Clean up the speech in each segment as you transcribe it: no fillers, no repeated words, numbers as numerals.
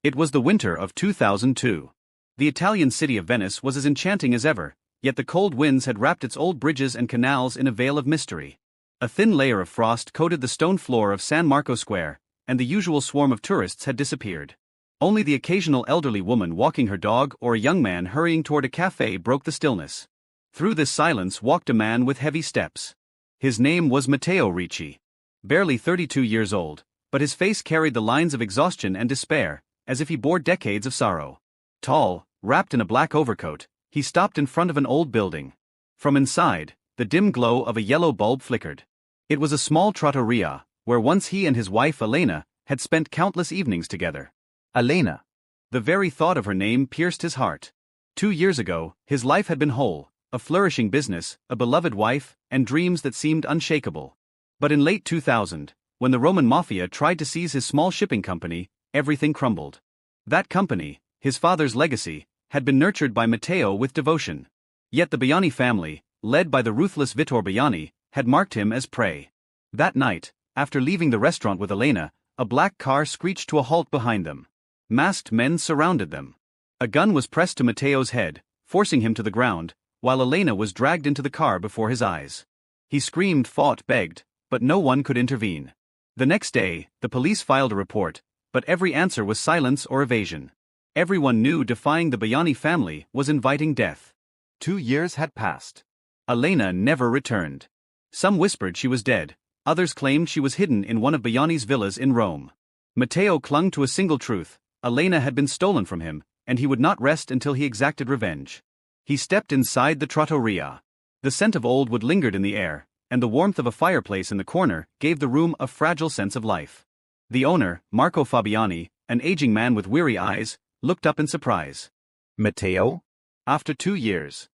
It was the winter of 2002. The Italian city of Venice was as enchanting as ever, yet the cold winds had wrapped its old bridges and canals in a veil of mystery. A thin layer of frost coated the stone floor of San Marco Square, and the usual swarm of tourists had disappeared. Only the occasional elderly woman walking her dog or a young man hurrying toward a cafe broke the stillness. Through this silence walked a man with heavy steps. His name was Matteo Ricci. Barely 32 years old, but his face carried the lines of exhaustion and despair, as if he bore decades of sorrow. Tall, wrapped in a black overcoat, he stopped in front of an old building. From inside, the dim glow of a yellow bulb flickered. It was a small trattoria, where once he and his wife Elena had spent countless evenings together. Elena. The very thought of her name pierced his heart. 2 years ago, his life had been whole, a flourishing business, a beloved wife, and dreams that seemed unshakable. But in late 2000, when the Roman Mafia tried to seize his small shipping company, everything crumbled. That company, his father's legacy, had been nurtured by Matteo with devotion. Yet the Bayani family, led by the ruthless Vittor Bayani, had marked him as prey. That night, after leaving the restaurant with Elena, a black car screeched to a halt behind them. Masked men surrounded them. A gun was pressed to Matteo's head, forcing him to the ground, while Elena was dragged into the car before his eyes. He screamed, fought, begged, but no one could intervene. The next day, the police filed a report, but every answer was silence or evasion. Everyone knew defying the Bayani family was inviting death. 2 years had passed. Elena never returned. Some whispered she was dead, others claimed she was hidden in one of Bayani's villas in Rome. Matteo clung to a single truth: Elena had been stolen from him, and he would not rest until he exacted revenge. He stepped inside the trattoria. The scent of old wood lingered in the air, and the warmth of a fireplace in the corner gave the room a fragile sense of life. The owner, Marco Fabiani, an aging man with weary eyes, looked up in surprise. Matteo? After 2 years.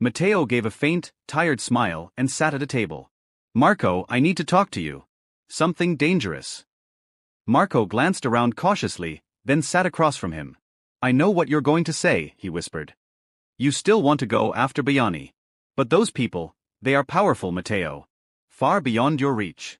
Matteo gave a faint, tired smile and sat at a table. Marco, I need to talk to you. Something dangerous. Marco glanced around cautiously, then sat across from him. I know what you're going to say, he whispered. You still want to go after Bayani. But those people, they are powerful, Matteo. Far beyond your reach.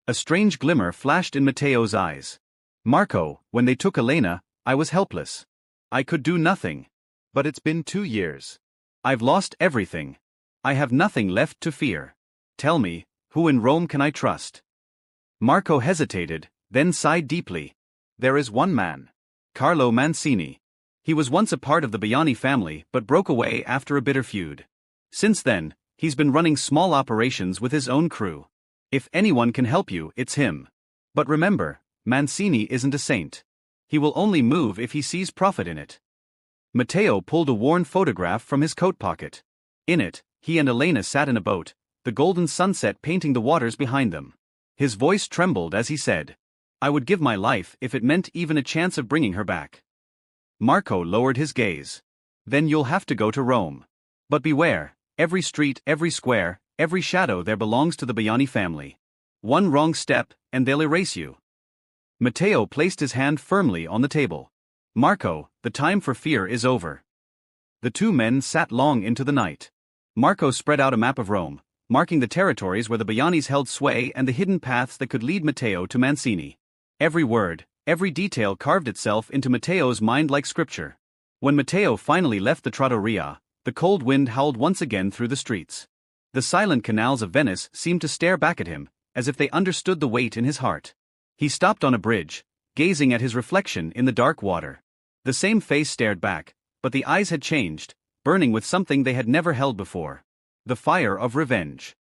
A strange glimmer flashed in Matteo's eyes. Marco, when they took Elena, I was helpless. I could do nothing. But it's been 2 years. I've lost everything. I have nothing left to fear. Tell me, who in Rome can I trust? Marco hesitated, then sighed deeply. There is one man. Carlo Mancini. He was once a part of the Bayani family but broke away after a bitter feud. Since then, he's been running small operations with his own crew. If anyone can help you, it's him. But remember, Mancini isn't a saint. He will only move if he sees profit in it. Matteo pulled a worn photograph from his coat pocket. In it, he and Elena sat in a boat, the golden sunset painting the waters behind them. His voice trembled as he said, I would give my life if it meant even a chance of bringing her back. Marco lowered his gaze. Then you'll have to go to Rome. But beware, every street, every square, every shadow there belongs to the Bayani family. One wrong step, and they'll erase you. Matteo placed his hand firmly on the table. Marco, the time for fear is over. The two men sat long into the night. Marco spread out a map of Rome, marking the territories where the Bayanis held sway and the hidden paths that could lead Matteo to Mancini. Every word, every detail carved itself into Matteo's mind like scripture. When Matteo finally left the trattoria, the cold wind howled once again through the streets. The silent canals of Venice seemed to stare back at him, as if they understood the weight in his heart. He stopped on a bridge, gazing at his reflection in the dark water. The same face stared back, but the eyes had changed, burning with something they had never held before. The fire of revenge.